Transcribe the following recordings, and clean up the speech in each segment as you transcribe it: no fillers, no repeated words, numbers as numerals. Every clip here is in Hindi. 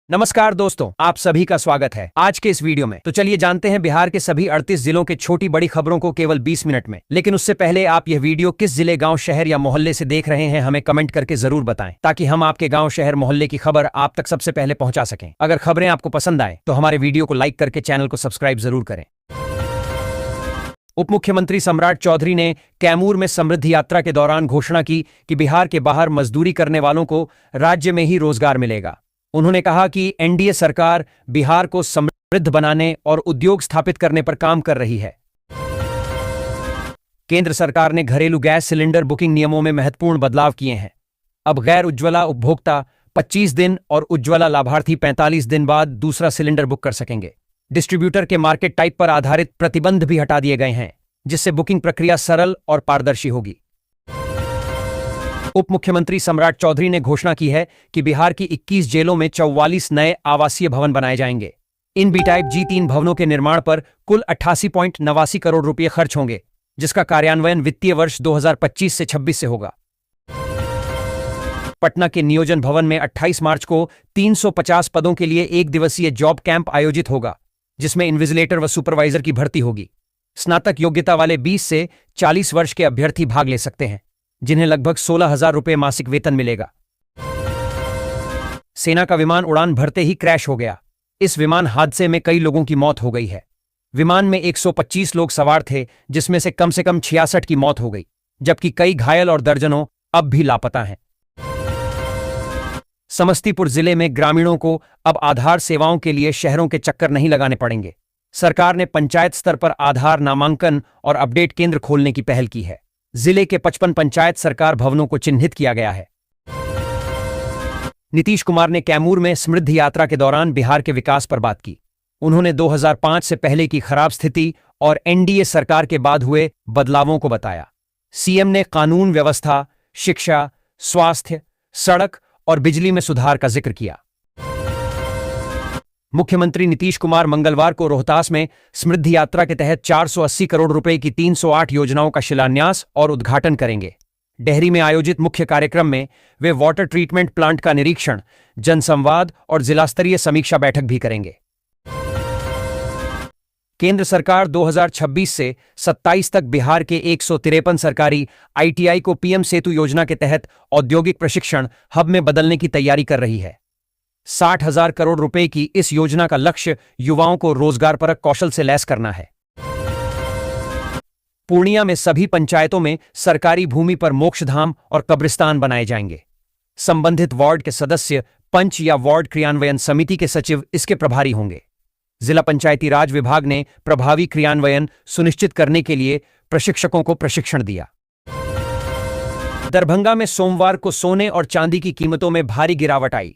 नमस्कार दोस्तों, आप सभी का स्वागत है आज के इस वीडियो में। तो चलिए जानते हैं बिहार के सभी 38 जिलों के छोटी बड़ी खबरों को केवल 20 मिनट में। लेकिन उससे पहले आप यह वीडियो किस जिले, गांव, शहर या मोहल्ले से देख रहे हैं हमें कमेंट करके जरूर बताएं, ताकि हम आपके गांव, शहर, मोहल्ले की खबर आप तक सबसे पहले पहुंचा सकें। अगर खबरें आपको पसंद आए तो हमारे वीडियो को लाइक करके चैनल को सब्सक्राइब जरूर करें। उप मुख्यमंत्री सम्राट चौधरी ने कैमूर में समृद्धि यात्रा के दौरान घोषणा की कि बिहार के बाहर मजदूरी करने वालों को राज्य में ही रोजगार मिलेगा। उन्होंने कहा कि एनडीए सरकार बिहार को समृद्ध बनाने और उद्योग स्थापित करने पर काम कर रही है। केंद्र सरकार ने घरेलू गैस सिलेंडर बुकिंग नियमों में महत्वपूर्ण बदलाव किए हैं। अब गैर उज्ज्वला उपभोक्ता 25 दिन और उज्ज्वला लाभार्थी 45 दिन बाद दूसरा सिलेंडर बुक कर सकेंगे। डिस्ट्रीब्यूटर के मार्केट टाइप पर आधारित प्रतिबंध भी हटा दिए गए हैं, जिससे बुकिंग प्रक्रिया सरल और पारदर्शी होगी। उप मुख्यमंत्री सम्राट चौधरी ने घोषणा की है कि बिहार की 21 जेलों में 44 नए आवासीय भवन बनाए जाएंगे। इन बी टाइप G3 भवनों के निर्माण पर कुल 88.89 करोड़ रुपए खर्च होंगे, जिसका कार्यान्वयन वित्तीय वर्ष 2025 से 26 से होगा। पटना के नियोजन भवन में 28 मार्च को 350 पदों के लिए एक दिवसीय जॉब कैंप आयोजित होगा, जिसमें इन्विजिलेटर व सुपरवाइजर की भर्ती होगी। स्नातक योग्यता वाले 20 से 40 वर्ष के अभ्यर्थी भाग ले सकते हैं, जिन्हें लगभग 16,000 रुपये मासिक वेतन मिलेगा। सेना का विमान उड़ान भरते ही क्रैश हो गया। इस विमान हादसे में कई लोगों की मौत हो गई है। विमान में 125 लोग सवार थे, जिसमें से कम 66 की मौत हो गई, जबकि कई घायल और दर्जनों अब भी लापता हैं। समस्तीपुर जिले में ग्रामीणों को अब आधार सेवाओं के लिए शहरों के चक्कर नहीं लगाने पड़ेंगे। सरकार ने पंचायत स्तर पर आधार नामांकन और अपडेट केंद्र खोलने की पहल की है। जिले के 55 पंचायत सरकार भवनों को चिन्हित किया गया है। नीतीश कुमार ने कैमूर में समृद्धि यात्रा के दौरान बिहार के विकास पर बात की। उन्होंने 2005 से पहले की खराब स्थिति और एनडीए सरकार के बाद हुए बदलावों को बताया। सीएम ने कानून व्यवस्था, शिक्षा, स्वास्थ्य, सड़क और बिजली में सुधार का जिक्र किया। मुख्यमंत्री नीतीश कुमार मंगलवार को रोहतास में समृद्धि यात्रा के तहत 480 करोड़ रुपए की 308 योजनाओं का शिलान्यास और उद्घाटन करेंगे। डेहरी में आयोजित मुख्य कार्यक्रम में वे वाटर ट्रीटमेंट प्लांट का निरीक्षण, जनसंवाद और जिला स्तरीय समीक्षा बैठक भी करेंगे। केंद्र सरकार 2026 से 27 तक बिहार के 153 सरकारी आईटीआई को पीएम सेतु योजना के तहत औद्योगिक प्रशिक्षण हब में बदलने की तैयारी कर रही है। 60,000 करोड़ रुपए की इस योजना का लक्ष्य युवाओं को रोजगारपरक कौशल से लैस करना है। पूर्णिया में सभी पंचायतों में सरकारी भूमि पर मोक्षधाम और कब्रिस्तान बनाए जाएंगे। संबंधित वार्ड के सदस्य, पंच या वार्ड क्रियान्वयन समिति के सचिव इसके प्रभारी होंगे। जिला पंचायती राज विभाग ने प्रभावी क्रियान्वयन सुनिश्चित करने के लिए प्रशिक्षकों को प्रशिक्षण दिया। दरभंगा में सोमवार को सोने और चांदी की कीमतों में भारी गिरावट आई।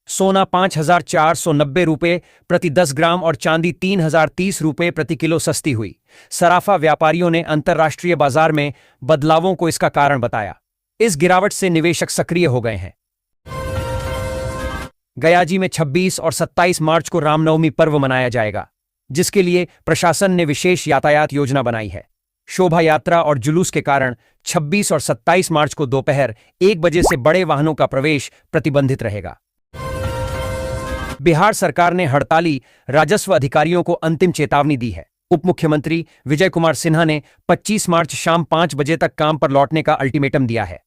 सोना 5,490 रुपये प्रति 10 ग्राम और चांदी 3,030 रुपये प्रति किलो सस्ती हुई। सराफा व्यापारियों ने अंतर्राष्ट्रीय बाजार में बदलावों को इसका कारण बताया। इस गिरावट से निवेशक सक्रिय हो गए हैं। गयाजी में 26 और 27 मार्च को रामनवमी पर्व मनाया जाएगा, जिसके लिए प्रशासन ने विशेष यातायात योजना बनाई है। शोभा यात्रा और जुलूस के कारण 26 और 27 मार्च को दोपहर 1 बजे से बड़े वाहनों का प्रवेश प्रतिबंधित रहेगा। बिहार सरकार ने हड़ताली राजस्व अधिकारियों को अंतिम चेतावनी दी है। उप मुख्यमंत्री विजय कुमार सिन्हा ने 25 मार्च शाम 5 बजे तक काम पर लौटने का अल्टीमेटम दिया है।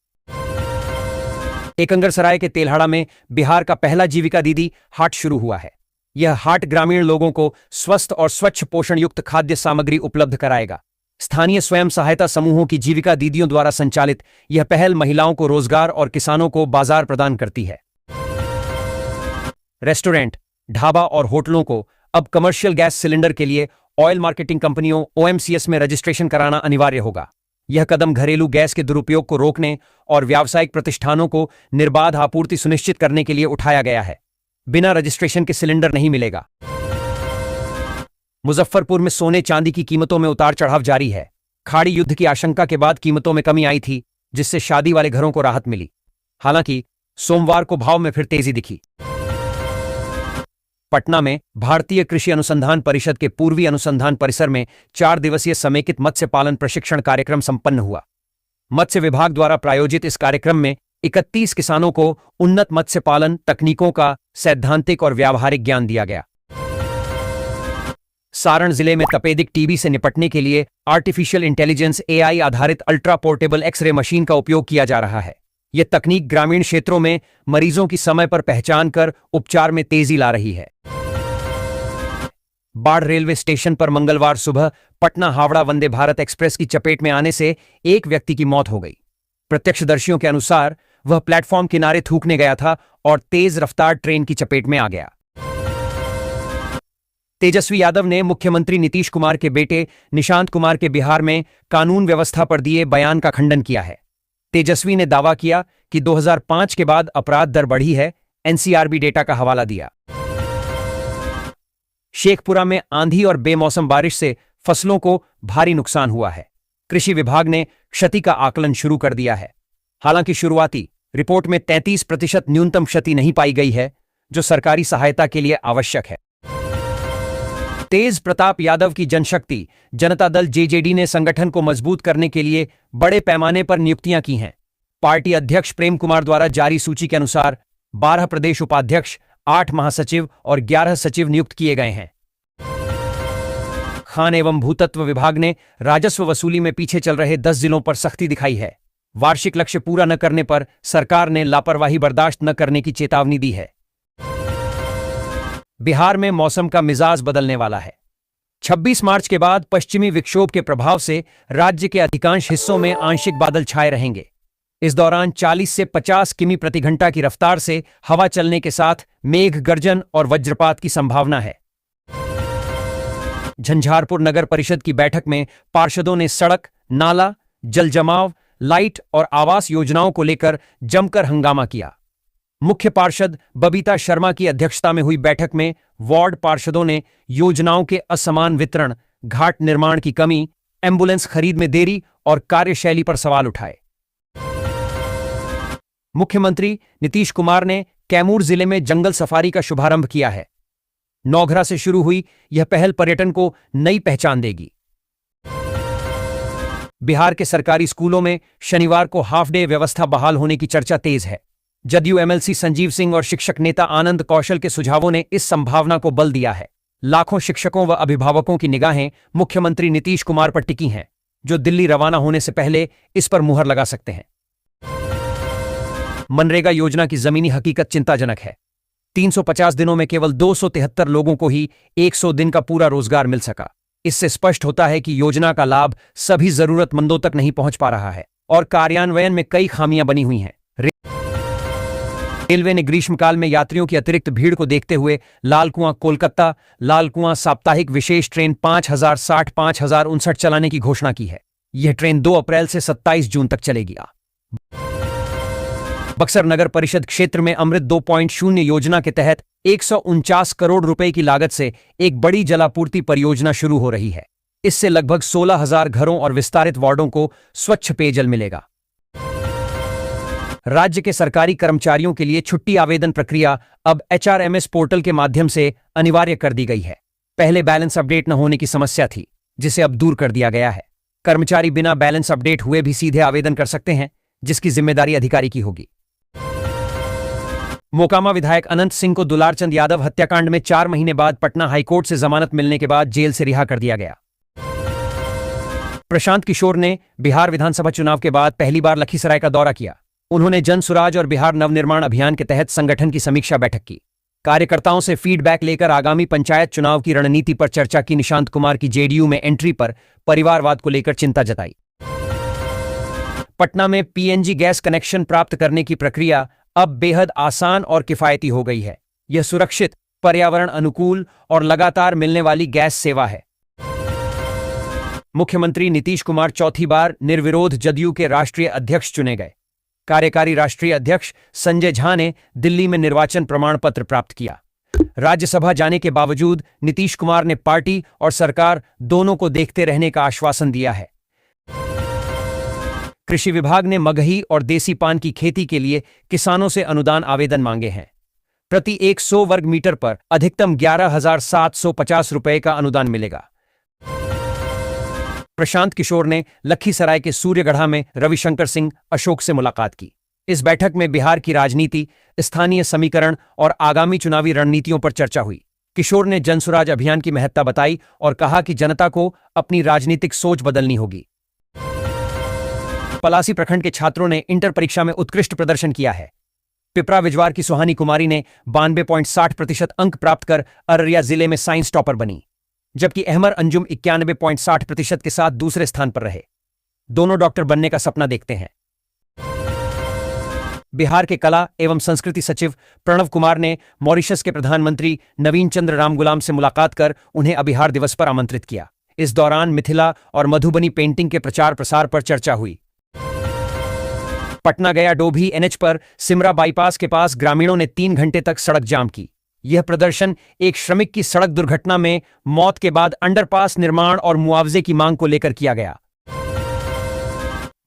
एकंगरसराय के तेल्हाड़ा में बिहार का पहला जीविका दीदी हाट शुरू हुआ है। यह हाट ग्रामीण लोगों को स्वस्थ और स्वच्छ पोषण युक्त खाद्य सामग्री उपलब्ध कराएगा। स्थानीय स्वयं सहायता समूहों की जीविका दीदियों द्वारा संचालित यह पहल महिलाओं को रोजगार और किसानों को बाजार प्रदान करती है। रेस्टोरेंट, ढाबा और होटलों को अब कमर्शियल गैस सिलेंडर के लिए ऑयल मार्केटिंग कंपनियों OMCS में रजिस्ट्रेशन कराना अनिवार्य होगा। यह कदम घरेलू गैस के दुरुपयोग को रोकने और व्यावसायिक प्रतिष्ठानों को निर्बाध आपूर्ति सुनिश्चित करने के लिए उठाया गया है। बिना रजिस्ट्रेशन के सिलेंडर नहीं मिलेगा। मुजफ्फरपुर में सोने चांदी की कीमतों में उतार चढ़ाव जारी है। खाड़ी युद्ध की आशंका के बाद कीमतों में कमी आई थी, जिससे शादी वाले घरों को राहत मिली। हालांकि सोमवार को भाव में फिर तेजी दिखी। पटना में भारतीय कृषि अनुसंधान परिषद के पूर्वी अनुसंधान परिसर में 4 दिवसीय समेकित मत्स्य पालन प्रशिक्षण कार्यक्रम संपन्न हुआ। मत्स्य विभाग द्वारा प्रायोजित इस कार्यक्रम में 31 किसानों को उन्नत मत्स्य पालन तकनीकों का सैद्धांतिक और व्यावहारिक ज्ञान दिया गया। सारण जिले में तपेदिक टीबी से निपटने के लिए आर्टिफिशियल इंटेलिजेंस एआई आधारित अल्ट्रा पोर्टेबल एक्सरे मशीन का उपयोग किया जा रहा है। यह तकनीक ग्रामीण क्षेत्रों में मरीजों की समय पर पहचान कर उपचार में तेजी ला रही है। बाढ़ रेलवे स्टेशन पर मंगलवार सुबह पटना हावड़ा वंदे भारत एक्सप्रेस की चपेट में आने से एक व्यक्ति की मौत हो गई। प्रत्यक्षदर्शियों के अनुसार वह प्लेटफॉर्म किनारे थूकने गया था और तेज रफ्तार ट्रेन की चपेट में आ गया। तेजस्वी यादव ने मुख्यमंत्री नीतीश कुमार के बेटे निशांत कुमार के बिहार में कानून व्यवस्था पर दिए बयान का खंडन किया है। तेजस्वी ने दावा किया कि 2005 के बाद अपराध दर बढ़ी है। एनसीआरबी डेटा का हवाला दिया। शेखपुरा में आंधी और बेमौसम बारिश से फसलों को भारी नुकसान हुआ है। कृषि विभाग ने क्षति का आकलन शुरू कर दिया है। हालांकि शुरुआती रिपोर्ट में 33% न्यूनतम क्षति नहीं पाई गई है, जो सरकारी सहायता के लिए आवश्यक है। तेज प्रताप यादव की जनशक्ति जनता दल जेजेडी ने संगठन को मजबूत करने के लिए बड़े पैमाने पर नियुक्तियां की हैं। पार्टी अध्यक्ष प्रेम कुमार द्वारा जारी सूची के अनुसार 12 प्रदेश उपाध्यक्ष, 8 महासचिव और 11 सचिव नियुक्त किए गए हैं। खान एवं भूतत्व विभाग ने राजस्व वसूली में पीछे चल रहे 10 जिलों पर सख्ती दिखाई है। वार्षिक लक्ष्य पूरा न करने पर सरकार ने लापरवाही बर्दाश्त न करने की चेतावनी दी है। बिहार में मौसम का मिजाज बदलने वाला है। 26 मार्च के बाद पश्चिमी विक्षोभ के प्रभाव से राज्य के अधिकांश हिस्सों में आंशिक बादल छाए रहेंगे। इस दौरान 40 से 50 किमी प्रति घंटा की रफ्तार से हवा चलने के साथ मेघ गर्जन और वज्रपात की संभावना है। झंझारपुर नगर परिषद की बैठक में पार्षदों ने सड़क, नाला, जल जमाव, लाइट और आवास योजनाओं को लेकर जमकर हंगामा किया। मुख्य पार्षद बबीता शर्मा की अध्यक्षता में हुई बैठक में वार्ड पार्षदों ने योजनाओं के असमान वितरण, घाट निर्माण की कमी, एम्बुलेंस खरीद में देरी और कार्यशैली पर सवाल उठाए। मुख्यमंत्री नीतीश कुमार ने कैमूर जिले में जंगल सफारी का शुभारंभ किया है। नौघरा से शुरू हुई यह पहल पर्यटन को नई पहचान देगी। बिहार के सरकारी स्कूलों में शनिवार को हाफ डे व्यवस्था बहाल होने की चर्चा तेज है। जदयू एमएलसी संजीव सिंह और शिक्षक नेता आनंद कौशल के सुझावों ने इस संभावना को बल दिया है। लाखों शिक्षकों व अभिभावकों की निगाहें मुख्यमंत्री नीतीश कुमार पर टिकी हैं, जो दिल्ली रवाना होने से पहले इस पर मुहर लगा सकते हैं। मनरेगा योजना की जमीनी हकीकत चिंताजनक है। 350 दिनों में केवल 273 लोगों को ही 100 दिन का पूरा रोजगार मिल सका। इससे स्पष्ट होता है कि योजना का लाभ सभी जरूरतमंदों तक नहीं पहुंच पा रहा है और कार्यान्वयन में कई खामियां बनी हुई हैं। रेलवे ने ग्रीष्मकाल में यात्रियों की अतिरिक्त भीड़ को देखते हुए लालकुआं कोलकाता लालकुआं साप्ताहिक विशेष ट्रेन 5060 5059 चलाने की घोषणा की है। यह ट्रेन 2 अप्रैल से 27 जून तक चलेगी। बक्सर नगर परिषद क्षेत्र में अमृत 2.0 योजना के तहत 149 करोड़ रुपए की लागत से एक बड़ी जलापूर्ति परियोजना शुरू हो रही है। इससे लगभग 16,000 घरों और विस्तारित वार्डों को स्वच्छ पेयजल मिलेगा। राज्य के सरकारी कर्मचारियों के लिए छुट्टी आवेदन प्रक्रिया अब एचआरएमएस पोर्टल के माध्यम से अनिवार्य कर दी गई है। पहले बैलेंस अपडेट न होने की समस्या थी, जिसे अब दूर कर दिया गया है। कर्मचारी बिना बैलेंस अपडेट हुए भी सीधे आवेदन कर सकते हैं, जिसकी जिम्मेदारी अधिकारी की होगी। मोकामा विधायक अनंत सिंह को दुलारचंद यादव हत्याकांड में 4 महीने बाद पटना हाईकोर्ट से जमानत मिलने के बाद जेल से रिहा कर दिया गया। प्रशांत किशोर ने बिहार विधानसभा चुनाव के बाद पहली बार लखीसराय का दौरा किया। उन्होंने जन सुराज और बिहार नवनिर्माण अभियान के तहत संगठन की समीक्षा बैठक की। कार्यकर्ताओं से फीडबैक लेकर आगामी पंचायत चुनाव की रणनीति पर चर्चा की। निशांत कुमार की जेडीयू में एंट्री पर परिवारवाद को लेकर चिंता जताई। पटना में पीएनजी गैस कनेक्शन प्राप्त करने की प्रक्रिया अब बेहद आसान और किफायती हो गई है। यह सुरक्षित, पर्यावरण अनुकूल और लगातार मिलने वाली गैस सेवा है। मुख्यमंत्री नीतीश कुमार चौथी बार निर्विरोध जदयू के राष्ट्रीय अध्यक्ष चुने गए। कार्यकारी राष्ट्रीय अध्यक्ष संजय झा ने दिल्ली में निर्वाचन प्रमाण पत्र प्राप्त किया। राज्यसभा जाने के बावजूद नीतीश कुमार ने पार्टी और सरकार दोनों को देखते रहने का आश्वासन दिया है। कृषि विभाग ने मगही और देसी पान की खेती के लिए किसानों से अनुदान आवेदन मांगे हैं। प्रति 100 वर्ग मीटर पर अधिकतम 11,750 रुपए का अनुदान मिलेगा। प्रशांत किशोर ने लखीसराय के सूर्यगढ़ा में रविशंकर सिंह अशोक से मुलाकात की। इस बैठक में बिहार की राजनीति, स्थानीय समीकरण और आगामी चुनावी रणनीतियों पर चर्चा हुई। किशोर ने जनसुराज अभियान की महत्ता बताई और कहा कि जनता को अपनी राजनीतिक सोच बदलनी होगी। पलासी प्रखंड के छात्रों ने इंटर परीक्षा में उत्कृष्ट प्रदर्शन किया है। पिपरा विजवार की सुहानी कुमारी ने 92.60% अंक प्राप्त कर अररिया जिले में साइंस टॉपर बनी, जबकि अहमर अंजुम 91.60% के साथ दूसरे स्थान पर रहे। दोनों डॉक्टर बनने का सपना देखते हैं। बिहार के कला एवं संस्कृति सचिव प्रणव कुमार ने मॉरिशस के प्रधानमंत्री नवीन चंद्र रामगुलाम से मुलाकात कर उन्हें अभिहार दिवस पर आमंत्रित किया। इस दौरान मिथिला और मधुबनी पेंटिंग के प्रचार प्रसार पर चर्चा हुई। पटना गया डोभी एनएच पर सिमरा बाईपास के पास ग्रामीणों ने 3 घंटे तक सड़क जाम की। यह प्रदर्शन एक श्रमिक की सड़क दुर्घटना में मौत के बाद अंडरपास निर्माण और मुआवजे की मांग को लेकर किया गया।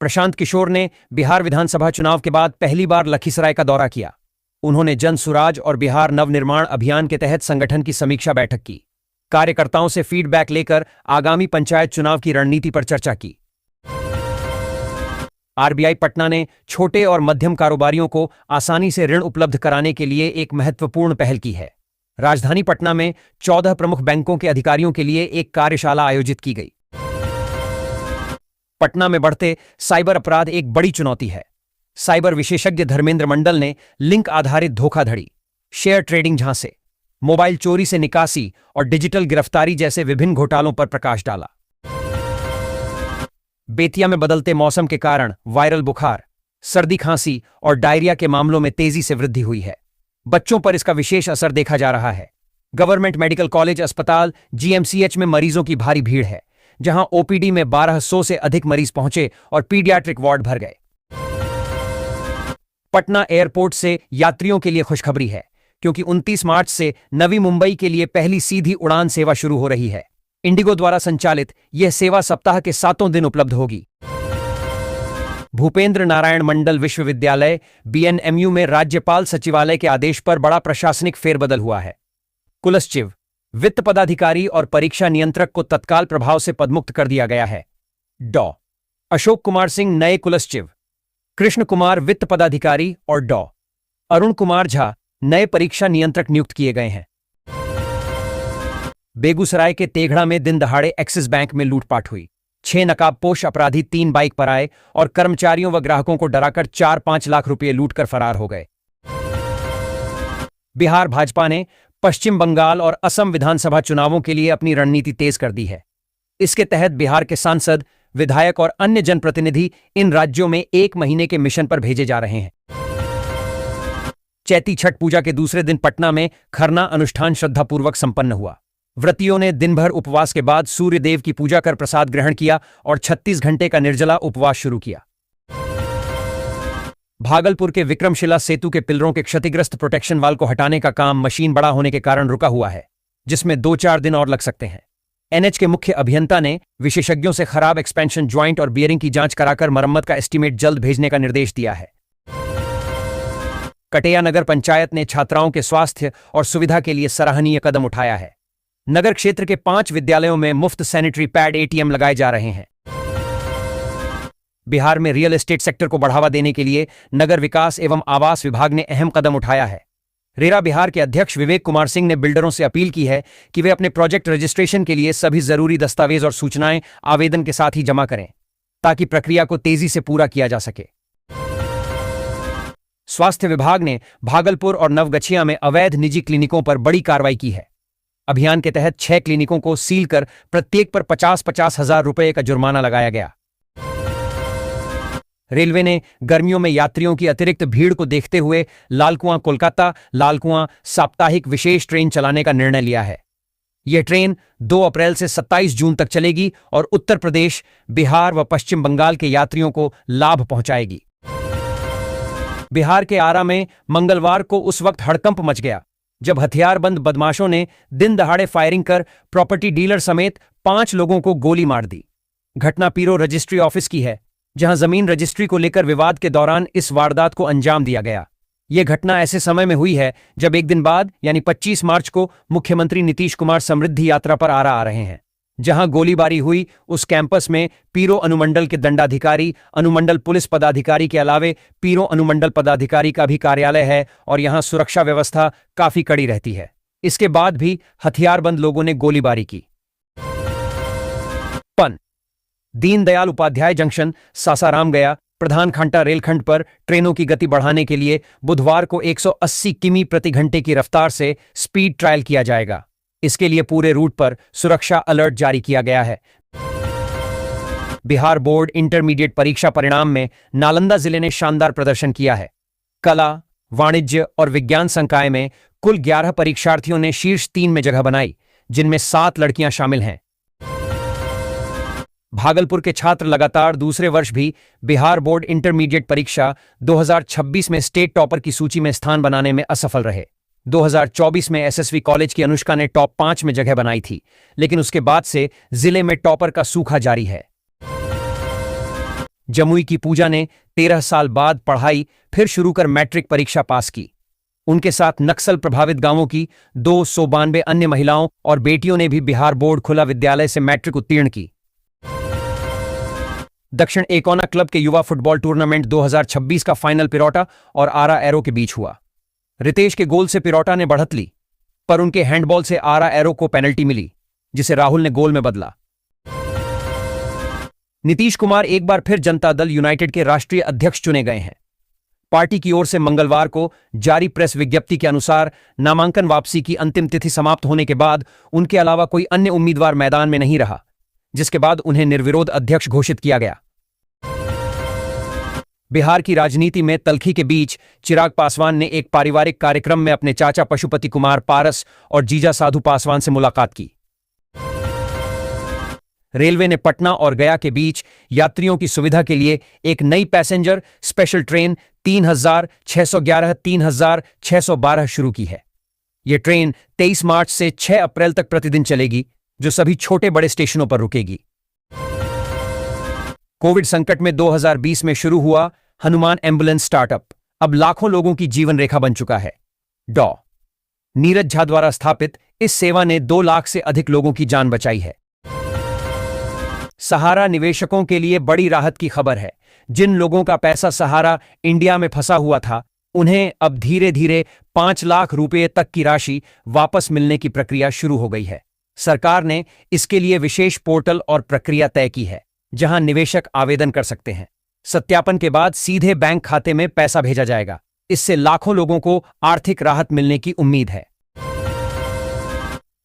प्रशांत किशोर ने बिहार विधानसभा चुनाव के बाद पहली बार लखीसराय का दौरा किया। उन्होंने जन सुराज और बिहार नवनिर्माण अभियान के तहत संगठन की समीक्षा बैठक की। कार्यकर्ताओं से फीडबैक लेकर आगामी पंचायत चुनाव की रणनीति पर चर्चा की। आरबीआई पटना ने छोटे और मध्यम कारोबारियों को आसानी से ऋण उपलब्ध कराने के लिए एक महत्वपूर्ण पहल की है। राजधानी पटना में 14 प्रमुख बैंकों के अधिकारियों के लिए एक कार्यशाला आयोजित की गई। पटना में बढ़ते साइबर अपराध एक बड़ी चुनौती है। साइबर विशेषज्ञ धर्मेंद्र मंडल ने लिंक आधारित धोखाधड़ी, शेयर ट्रेडिंग झांसे, मोबाइल चोरी से निकासी और डिजिटल गिरफ्तारी जैसे विभिन्न घोटालों पर प्रकाश डाला। बेतिया में बदलते मौसम के कारण वायरल बुखार, सर्दी खांसी और डायरिया के मामलों में तेजी से वृद्धि हुई है। बच्चों पर इसका विशेष असर देखा जा रहा है। गवर्नमेंट मेडिकल कॉलेज अस्पताल जीएमसीएच में मरीजों की भारी भीड़ है, जहां ओपीडी में 1200 से अधिक मरीज पहुंचे और पीडियाट्रिक वार्ड भर गए। पटना एयरपोर्ट से यात्रियों के लिए खुशखबरी है, क्योंकि 29 मार्च से नवी मुंबई के लिए पहली सीधी उड़ान सेवा शुरू हो रही है। इंडिगो द्वारा संचालित यह सेवा सप्ताह के 7 दिन उपलब्ध होगी। भूपेंद्र नारायण मंडल विश्वविद्यालय बीएनएमयू में राज्यपाल सचिवालय के आदेश पर बड़ा प्रशासनिक फेरबदल हुआ है। कुलसचिव, वित्त पदाधिकारी और परीक्षा नियंत्रक को तत्काल प्रभाव से पदमुक्त कर दिया गया है। डॉ अशोक कुमार सिंह नए कुलसचिव, कृष्ण कुमार वित्त पदाधिकारी और डॉ अरुण कुमार झा नए परीक्षा नियंत्रक नियुक्त किए गए हैं। बेगूसराय के तेघड़ा में दिन दहाड़े एक्सिस बैंक में लूटपाट हुई। 6 नकाबपोश अपराधी 3 बाइक पर आए और कर्मचारियों व ग्राहकों को डराकर 4-5 लाख रुपए लूटकर फरार हो गए। बिहार भाजपा ने पश्चिम बंगाल और असम विधानसभा चुनावों के लिए अपनी रणनीति तेज कर दी है। इसके तहत बिहार के सांसद, विधायक और अन्य जनप्रतिनिधि इन राज्यों में 1 महीने के मिशन पर भेजे जा रहे हैं। चैती छठ पूजा के दूसरे दिन पटना में खरना अनुष्ठान श्रद्धापूर्वक संपन्न हुआ। व्रतियों ने दिन भर उपवास के बाद सूर्य देव की पूजा कर प्रसाद ग्रहण किया और 36 घंटे का निर्जला उपवास शुरू किया। भागलपुर के विक्रमशिला सेतु के पिलरों के क्षतिग्रस्त प्रोटेक्शन वाल को हटाने का काम मशीन बड़ा होने के कारण रुका हुआ है, जिसमें 2-4 दिन और लग सकते हैं। एनएच के मुख्य अभियंता ने विशेषज्ञों से खराब एक्सपेंशन ज्वाइंट और बियरिंग की जांच कराकर मरम्मत का एस्टीमेट जल्द भेजने का निर्देश दिया है। कटेया नगर पंचायत ने छात्राओं के स्वास्थ्य और सुविधा के लिए सराहनीय कदम उठाया है। नगर क्षेत्र के 5 विद्यालयों में मुफ्त सैनिटरी पैड एटीएम लगाए जा रहे हैं। बिहार में रियल एस्टेट सेक्टर को बढ़ावा देने के लिए नगर विकास एवं आवास विभाग ने अहम कदम उठाया है। रेरा बिहार के अध्यक्ष विवेक कुमार सिंह ने बिल्डरों से अपील की है कि वे अपने प्रोजेक्ट रजिस्ट्रेशन के लिए सभी जरूरी दस्तावेज और सूचनाएं आवेदन के साथ ही जमा करें, ताकि प्रक्रिया को तेजी से पूरा किया जा सके। स्वास्थ्य विभाग ने भागलपुर और नवगछिया में अवैध निजी क्लिनिकों पर बड़ी कार्रवाई की है। अभियान के तहत 6 क्लिनिकों को सील कर प्रत्येक पर 50-50 हजार रुपए का जुर्माना लगाया गया। रेलवे ने गर्मियों में यात्रियों की अतिरिक्त भीड़ को देखते हुए लालकुआं कोलकाता लालकुआं साप्ताहिक विशेष ट्रेन चलाने का निर्णय लिया है। यह ट्रेन 2 अप्रैल से 27 जून तक चलेगी और उत्तर प्रदेश, बिहार व पश्चिम बंगाल के यात्रियों को लाभ पहुंचाएगी। बिहार के आरा में मंगलवार को उस वक्त हड़कंप मच गया जब हथियारबंद बदमाशों ने दिन दहाड़े फायरिंग कर प्रॉपर्टी डीलर समेत 5 लोगों को गोली मार दी। घटना पीरो रजिस्ट्री ऑफिस की है, जहां जमीन रजिस्ट्री को लेकर विवाद के दौरान इस वारदात को अंजाम दिया गया। यह घटना ऐसे समय में हुई है जब एक दिन बाद यानी 25 मार्च को मुख्यमंत्री नीतीश कुमार समृद्धि यात्रा पर आरा आ रहे हैं, जहां गोलीबारी हुई उस कैंपस में पीरो अनुमंडल के दंडाधिकारी, अनुमंडल पुलिस पदाधिकारी के अलावे पीरो अनुमंडल पदाधिकारी का भी कार्यालय है और यहां सुरक्षा व्यवस्था काफी कड़ी रहती है। इसके बाद भी हथियारबंद लोगों ने गोलीबारी की। दीनदयाल उपाध्याय जंक्शन सासाराम गया प्रधान खांटा रेलखंड पर ट्रेनों की गति बढ़ाने के लिए बुधवार को 180 किमी प्रति घंटे की रफ्तार से स्पीड ट्रायल किया जाएगा। इसके लिए पूरे रूट पर सुरक्षा अलर्ट जारी किया गया है। बिहार बोर्ड इंटरमीडिएट परीक्षा परिणाम में नालंदा जिले ने शानदार प्रदर्शन किया है। कला, वाणिज्य और विज्ञान संकाय में कुल 11 परीक्षार्थियों ने शीर्ष 3 में जगह बनाई, जिनमें 7 लड़कियां शामिल हैं। भागलपुर के छात्र लगातार दूसरे वर्ष भी बिहार बोर्ड इंटरमीडिएट परीक्षा 2026 में स्टेट टॉपर की सूची में स्थान बनाने में असफल रहे। 2024 में एसएसवी कॉलेज की अनुष्का ने टॉप 5 में जगह बनाई थी, लेकिन उसके बाद से जिले में टॉपर का सूखा जारी है। जमुई की पूजा ने 13 साल बाद पढ़ाई फिर शुरू कर मैट्रिक परीक्षा पास की। उनके साथ नक्सल प्रभावित गांवों की 292 अन्य महिलाओं और बेटियों ने भी बिहार बोर्ड खुला विद्यालय से मैट्रिक उत्तीर्ण की। दक्षिण एकोना क्लब के युवा फुटबॉल टूर्नामेंट 2026 का फाइनल पिरोटा और आरा एरो के बीच हुआ। रितेश के गोल से पिरोटा ने बढ़त ली, पर उनके हैंडबॉल से आरा एरो को पेनल्टी मिली, जिसे राहुल ने गोल में बदला। नीतीश कुमार एक बार फिर जनता दल यूनाइटेड के राष्ट्रीय अध्यक्ष चुने गए हैं। पार्टी की ओर से मंगलवार को जारी प्रेस विज्ञप्ति के अनुसार नामांकन वापसी की अंतिम तिथि समाप्त होने के बाद उनके अलावा कोई अन्य उम्मीदवार मैदान में नहीं रहा, जिसके बाद उन्हें निर्विरोध अध्यक्ष घोषित किया गया। बिहार की राजनीति में तल्खी के बीच चिराग पासवान ने एक पारिवारिक कार्यक्रम में अपने चाचा पशुपति कुमार पारस और जीजा साधु पासवान से मुलाकात की। रेलवे ने पटना और गया के बीच यात्रियों की सुविधा के लिए एक नई पैसेंजर स्पेशल ट्रेन 3611 3612 शुरू की है। यह ट्रेन 23 मार्च से 6 अप्रैल तक प्रतिदिन चलेगी, जो सभी छोटे बड़े स्टेशनों पर रुकेगी। कोविड संकट में 2020 में शुरू हुआ हनुमान एम्बुलेंस स्टार्टअप अब लाखों लोगों की जीवन रेखा बन चुका है। डॉ. नीरज झा द्वारा स्थापित इस सेवा ने 2 लाख से अधिक लोगों की जान बचाई है। सहारा निवेशकों के लिए बड़ी राहत की खबर है। जिन लोगों का पैसा सहारा इंडिया में फंसा हुआ था, उन्हें अब धीरे धीरे 5 लाख रुपए तक की राशि वापस मिलने की प्रक्रिया शुरू हो गई है। सरकार ने इसके लिए विशेष पोर्टल और प्रक्रिया तय की है, जहां निवेशक आवेदन कर सकते हैं। सत्यापन के बाद सीधे बैंक खाते में पैसा भेजा जाएगा। इससे लाखों लोगों को आर्थिक राहत मिलने की उम्मीद है।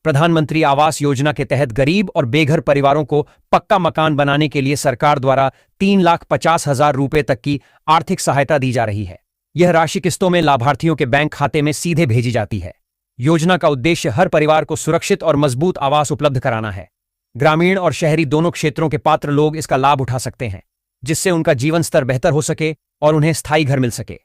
प्रधानमंत्री आवास योजना के तहत गरीब और बेघर परिवारों को पक्का मकान बनाने के लिए सरकार द्वारा 3,50,000 रुपए तक की आर्थिक सहायता दी जा रही है। यह राशि किस्तों में लाभार्थियों के बैंक खाते में सीधे भेजी जाती है। योजना का उद्देश्य हर परिवार को सुरक्षित और मजबूत आवास उपलब्ध कराना है। ग्रामीण और शहरी दोनों क्षेत्रों के पात्र लोग इसका लाभ उठा सकते हैं, जिससे उनका जीवन स्तर बेहतर हो सके और उन्हें स्थायी घर मिल सके।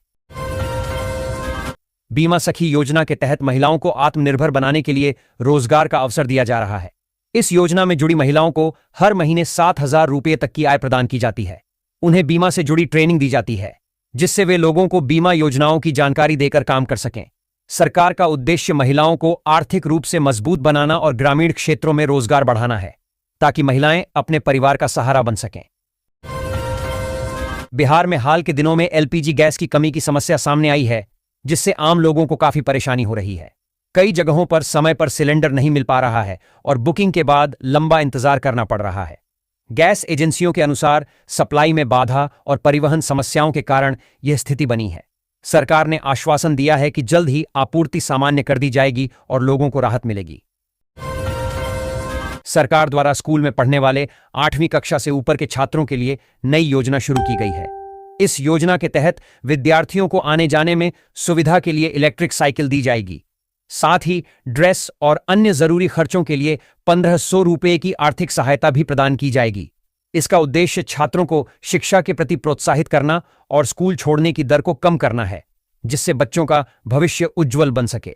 बीमा सखी योजना के तहत महिलाओं को आत्मनिर्भर बनाने के लिए रोजगार का अवसर दिया जा रहा है। इस योजना में जुड़ी महिलाओं को हर महीने 7,000 रुपये तक की आय प्रदान की जाती है। उन्हें बीमा से जुड़ी ट्रेनिंग दी जाती है, जिससे वे लोगों को बीमा योजनाओं की जानकारी देकर काम कर सकें। सरकार का उद्देश्य महिलाओं को आर्थिक रूप से मजबूत बनाना और ग्रामीण क्षेत्रों में रोजगार बढ़ाना है, ताकि महिलाएं अपने परिवार का सहारा बन सकें। बिहार में हाल के दिनों में एलपीजी गैस की कमी की समस्या सामने आई है, जिससे आम लोगों को काफी परेशानी हो रही है। कई जगहों पर समय पर सिलेंडर नहीं मिल पा रहा है और बुकिंग के बाद लंबा इंतजार करना पड़ रहा है। गैस एजेंसियों के अनुसार सप्लाई में बाधा और परिवहन समस्याओं के कारण यह स्थिति बनी है। सरकार ने आश्वासन दिया है कि जल्द ही आपूर्ति सामान्य कर दी जाएगी और लोगों को राहत मिलेगी। सरकार द्वारा स्कूल में पढ़ने वाले 8वीं कक्षा से ऊपर के छात्रों के लिए नई योजना शुरू की गई है। इस योजना के तहत विद्यार्थियों को आने जाने में सुविधा के लिए इलेक्ट्रिक साइकिल दी जाएगी। साथ ही ड्रेस और अन्य जरूरी खर्चों के लिए 1,500 रुपये की आर्थिक सहायता भी प्रदान की जाएगी। इसका उद्देश्य छात्रों को शिक्षा के प्रति प्रोत्साहित करना और स्कूल छोड़ने की दर को कम करना है, जिससे बच्चों का भविष्य उज्जवल बन सके।